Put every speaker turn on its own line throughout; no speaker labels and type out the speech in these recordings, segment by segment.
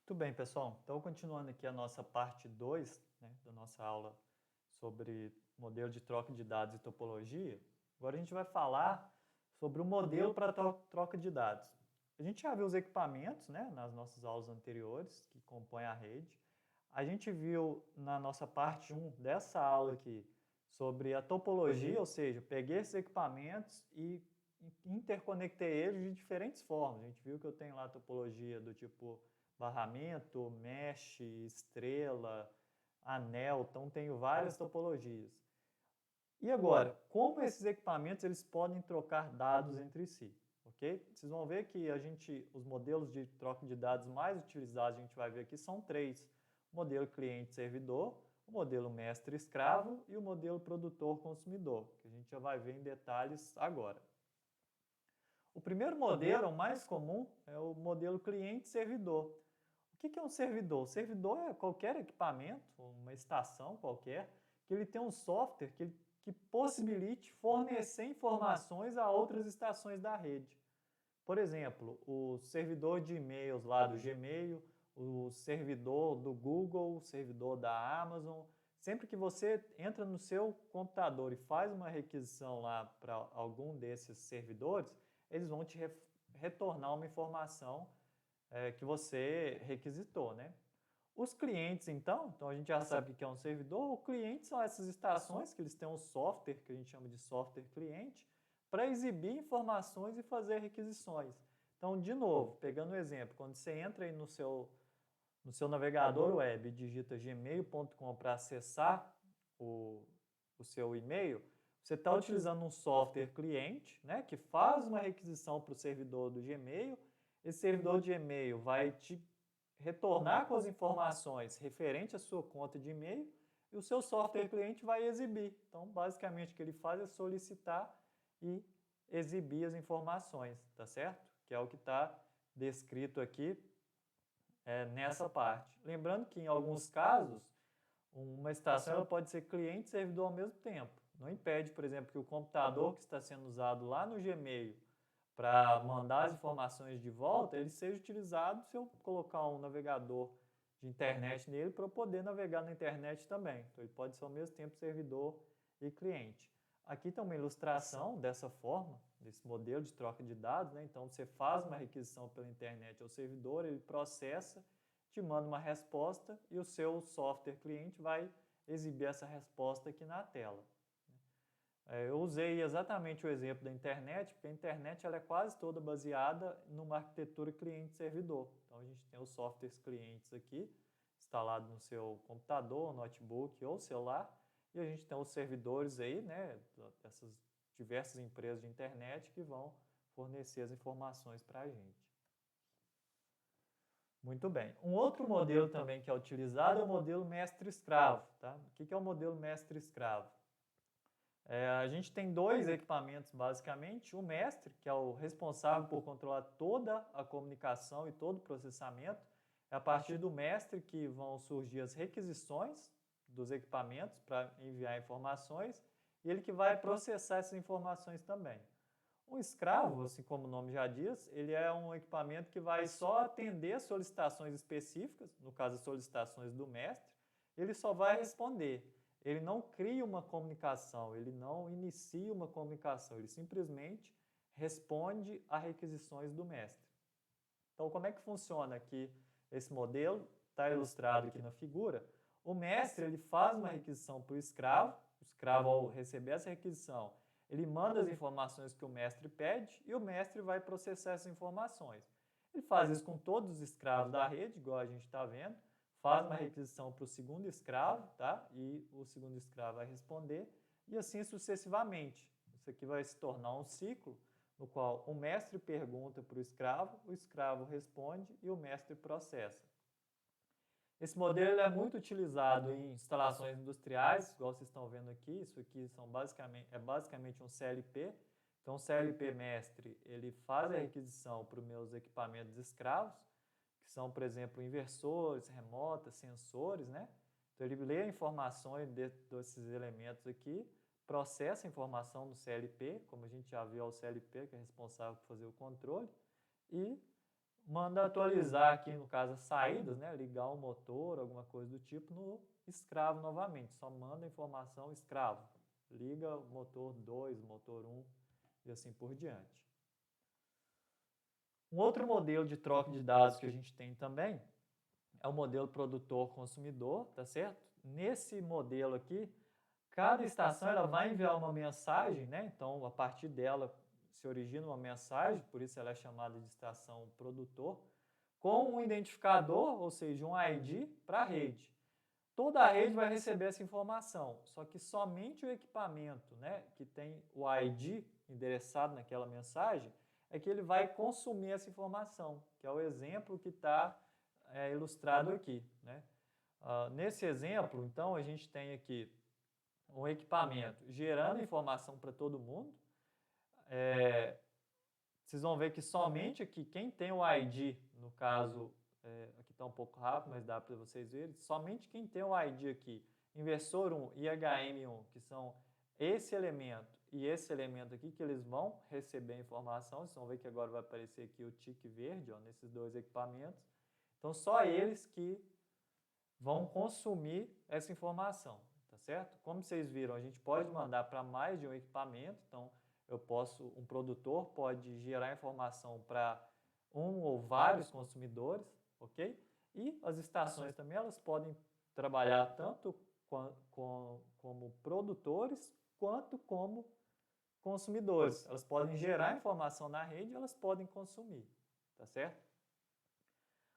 Muito bem, pessoal. Então, continuando aqui a nossa parte 2, né, da nossa aula sobre modelo de troca de dados e topologia, agora a gente vai falar sobre o modelo para troca de dados. A gente já viu os equipamentos, né, nas nossas aulas anteriores, que compõem a rede. A gente viu na nossa parte 1 dessa aula aqui sobre a topologia, ou seja, peguei esses equipamentos e interconectei eles de diferentes formas. A gente viu que eu tenho lá a topologia do tipo barramento, mesh, estrela, anel, então tenho várias topologias. E agora, como esses equipamentos eles podem trocar dados entre si, ok? Vocês vão ver que os modelos de troca de dados mais utilizados, a gente vai ver aqui, são três. O modelo cliente-servidor, o modelo mestre-escravo e o modelo produtor-consumidor, que a gente já vai ver em detalhes agora. O primeiro modelo, o mais comum, é o modelo cliente-servidor. O que é um servidor? O servidor é qualquer equipamento, uma estação qualquer, que ele tem um software que possibilite fornecer informações a outras estações da rede. Por exemplo, o servidor de e-mails lá do Gmail, o servidor do Google, o servidor da Amazon. Sempre que você entra no seu computador e faz uma requisição lá para algum desses servidores, eles vão te retornar uma informação que você requisitou, né? Os clientes, então a gente já sabe o que é um servidor. O cliente são essas estações que eles têm um software, que a gente chama de software cliente, para exibir informações e fazer requisições. Então, de novo, pegando o exemplo, quando você entra aí no seu navegador web e digita gmail.com para acessar o, o seu e-mail, você está utilizando um software cliente, né, que faz uma requisição para o servidor do Gmail. Esse servidor de e-mail vai te retornar com as informações referentes à sua conta de e-mail e o seu software cliente vai exibir. Então, basicamente, o que ele faz é solicitar e exibir as informações, tá certo? Que é o que está descrito aqui nessa parte. Lembrando que, em alguns casos, uma estação ela pode ser cliente e servidor ao mesmo tempo. Não impede, por exemplo, que o computador que está sendo usado lá no Gmail para mandar as informações de volta, ele seja utilizado se eu colocar um navegador de internet nele para eu poder navegar na internet também. Então ele pode ser ao mesmo tempo servidor e cliente. Aqui tem uma ilustração dessa forma, desse modelo de troca de dados, né? Então você faz uma requisição pela internet ao servidor, ele processa, te manda uma resposta e o seu software cliente vai exibir essa resposta aqui na tela. Eu usei exatamente o exemplo da internet, porque a internet ela é quase toda baseada numa arquitetura cliente-servidor. Então a gente tem os softwares clientes aqui, instalado no seu computador, notebook ou celular, e a gente tem os servidores aí, né, dessas diversas empresas de internet que vão fornecer as informações para a gente. Muito bem. Um outro modelo também que é utilizado é o modelo mestre-escravo. Tá? O que é o modelo mestre-escravo? A gente tem dois equipamentos, basicamente. O mestre, que é o responsável por controlar toda a comunicação e todo o processamento. É a partir do mestre que vão surgir as requisições dos equipamentos para enviar informações e ele que vai processar essas informações também. Um escravo, assim como o nome já diz, ele é um equipamento que vai só atender solicitações específicas, no caso as solicitações do mestre, ele só vai responder. Ele não cria uma comunicação, ele não inicia uma comunicação, ele simplesmente responde a requisições do mestre. Então, como é que funciona aqui esse modelo? Está ilustrado aqui na figura. O mestre ele faz uma requisição para o escravo, ao receber essa requisição, ele manda as informações que o mestre pede e o mestre vai processar essas informações. Ele faz isso com todos os escravos da rede, igual a gente está vendo, faz uma requisição para o segundo escravo, tá? E o segundo escravo vai responder, e assim sucessivamente. Isso aqui vai se tornar um ciclo no qual o mestre pergunta para o escravo responde e o mestre processa. Esse modelo é muito utilizado em instalações industriais, igual vocês estão vendo aqui. Isso aqui é basicamente um CLP. Então, o CLP mestre ele faz a requisição para os meus equipamentos escravos, que são, por exemplo, inversores, remotas, sensores, né? Então, ele lê informações desses elementos aqui, processa a informação no CLP, como a gente já viu, é o CLP que é responsável por fazer o controle, e manda atualizar aqui, no caso, as saídas, né? Ligar o motor, alguma coisa do tipo, no escravo novamente. Só manda a informação escravo. Liga o motor 2, motor 1 e assim por diante. Um outro modelo de troca de dados que a gente tem também é o modelo produtor-consumidor, tá certo? Nesse modelo aqui, cada estação ela vai enviar uma mensagem, né? Então, a partir dela se origina uma mensagem, por isso ela é chamada de estação produtor, com um identificador, ou seja, um ID para a rede. Toda a rede vai receber essa informação, só que somente o equipamento, né, que tem o ID endereçado naquela mensagem é que ele vai consumir essa informação, que é o exemplo que está ilustrado aqui, né? Nesse exemplo, então, a gente tem aqui um equipamento gerando informação para todo mundo. Vocês vão ver que somente aqui, quem tem o ID, no caso, aqui está um pouco rápido, mas dá para vocês verem, somente quem tem o ID aqui, inversor 1 e HM1, que são esse elemento e esse elemento aqui, que eles vão receber a informação. Vocês vão ver que agora vai aparecer aqui o tique verde, ó, nesses dois equipamentos. Então, só eles que vão consumir essa informação, tá certo? Como vocês viram, a gente pode mandar para mais de um equipamento, então um produtor pode gerar informação para um ou vários consumidores, ok? E as estações também, elas podem trabalhar tanto como produtores quanto como consumidores. Elas podem gerar informação na rede e elas podem consumir, tá certo?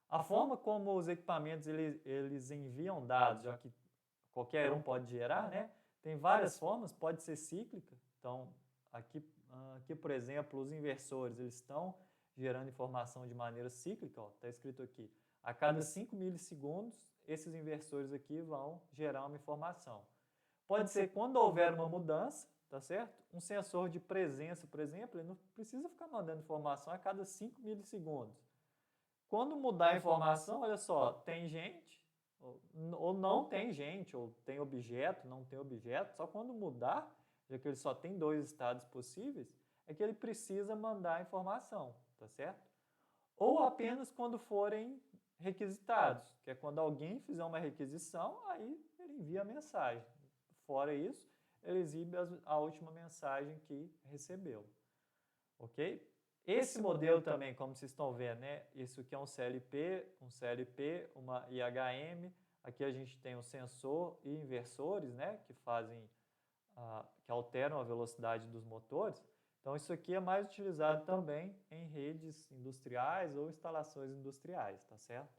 A forma como os equipamentos eles enviam dados, já que qualquer um pode gerar, né? Tem várias formas, pode ser cíclica. Então, aqui, por exemplo, os inversores, eles estão gerando informação de maneira cíclica, está escrito aqui. A cada 5 milissegundos, esses inversores aqui vão gerar uma informação. Pode ser quando houver uma mudança, tá certo? Um sensor de presença, por exemplo, ele não precisa ficar mandando informação a cada 5 milissegundos. Quando mudar a informação, olha só, tem gente, ou não tem gente, ou tem objeto, não tem objeto, só quando mudar, já que ele só tem dois estados possíveis, é que ele precisa mandar a informação, tá certo? Ou apenas quando forem requisitados, que é quando alguém fizer uma requisição, aí ele envia a mensagem. Fora isso, ele exibe a última mensagem que recebeu, ok? Esse modelo também, como vocês estão vendo, né? Isso aqui é um CLP, uma IHM. Aqui a gente tem o sensor e inversores, né? Que alteram a velocidade dos motores. Então, isso aqui é mais utilizado também em redes industriais ou instalações industriais, tá certo?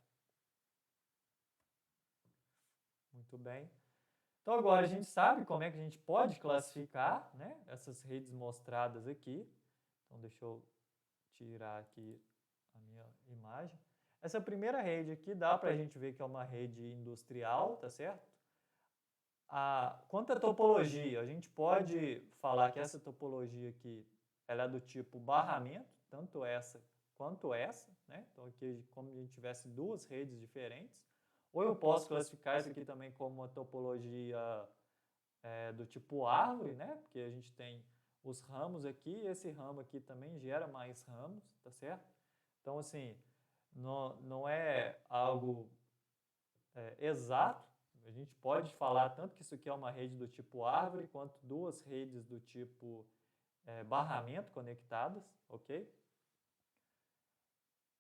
Muito bem. Então, agora a gente sabe como é que a gente pode classificar, né, essas redes mostradas aqui. Então, deixa eu tirar aqui a minha imagem. Essa primeira rede aqui dá para a gente ver que é uma rede industrial, tá certo? Quanto à topologia, a gente pode falar que essa topologia aqui ela é do tipo barramento, tanto essa quanto essa, né? Então aqui como se a gente tivesse duas redes diferentes. Ou eu posso classificar isso aqui também como uma topologia do tipo árvore, né? Porque a gente tem os ramos aqui, e esse ramo aqui também gera mais ramos, tá certo? Então, assim, não é algo exato. A gente pode falar tanto que isso aqui é uma rede do tipo árvore, quanto duas redes do tipo barramento conectadas, ok?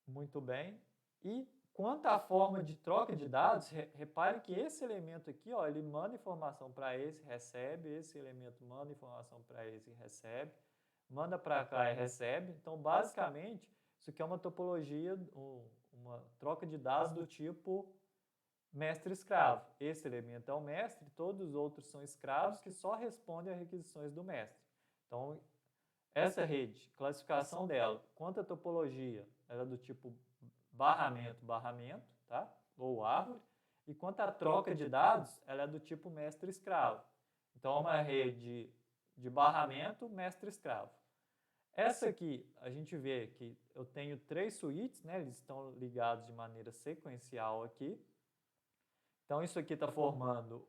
Muito bem. E quanto à forma de troca de dados, repare que esse elemento aqui, ó, ele manda informação para esse elemento manda informação para esse e recebe, manda para cá e recebe. Então, basicamente, isso aqui é uma topologia, uma troca de dados do tipo mestre-escravo. Esse elemento é o mestre, todos os outros são escravos que só respondem a requisições do mestre. Então, essa rede, classificação dela, quanto à topologia, ela é do tipo barramento, tá? Ou árvore. E quanto à troca de dados, ela é do tipo mestre-escravo. Então, é uma rede de barramento, mestre-escravo. Essa aqui, a gente vê que eu tenho 3 switches, né? Eles estão ligados de maneira sequencial aqui. Então, isso aqui está formando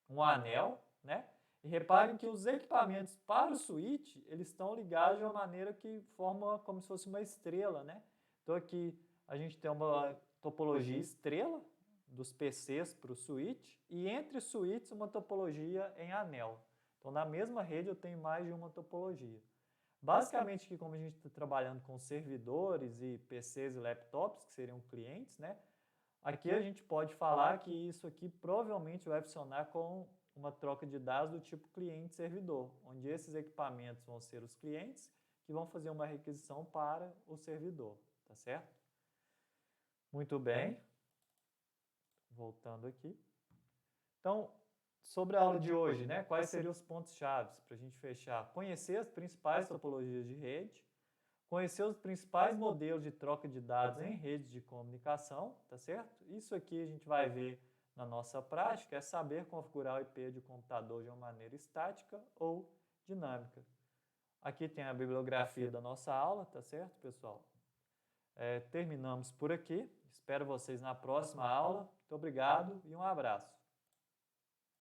um anel, né? E reparem que os equipamentos para o switch, eles estão ligados de uma maneira que forma como se fosse uma estrela, né? Então aqui a gente tem uma topologia estrela dos PCs para o switch e entre switches uma topologia em anel. Então na mesma rede eu tenho mais de uma topologia. Basicamente aqui como a gente está trabalhando com servidores e PCs e laptops, que seriam clientes, né? Aqui a gente pode falar que isso aqui provavelmente vai funcionar com uma troca de dados do tipo cliente-servidor, onde esses equipamentos vão ser os clientes que vão fazer uma requisição para o servidor, tá certo? Muito bem. Voltando aqui. Então, sobre a aula de hoje, né, quais seriam os pontos-chave para a gente fechar? Conhecer as principais topologias de rede, conhecer os principais modelos de troca de dados em redes de comunicação, tá certo? Isso aqui a gente vai ver na nossa prática, é saber configurar o IP de computador de uma maneira estática ou dinâmica. Aqui tem a bibliografia da nossa aula, tá certo, pessoal? Terminamos por aqui. Espero vocês na próxima aula. Muito obrigado e um abraço.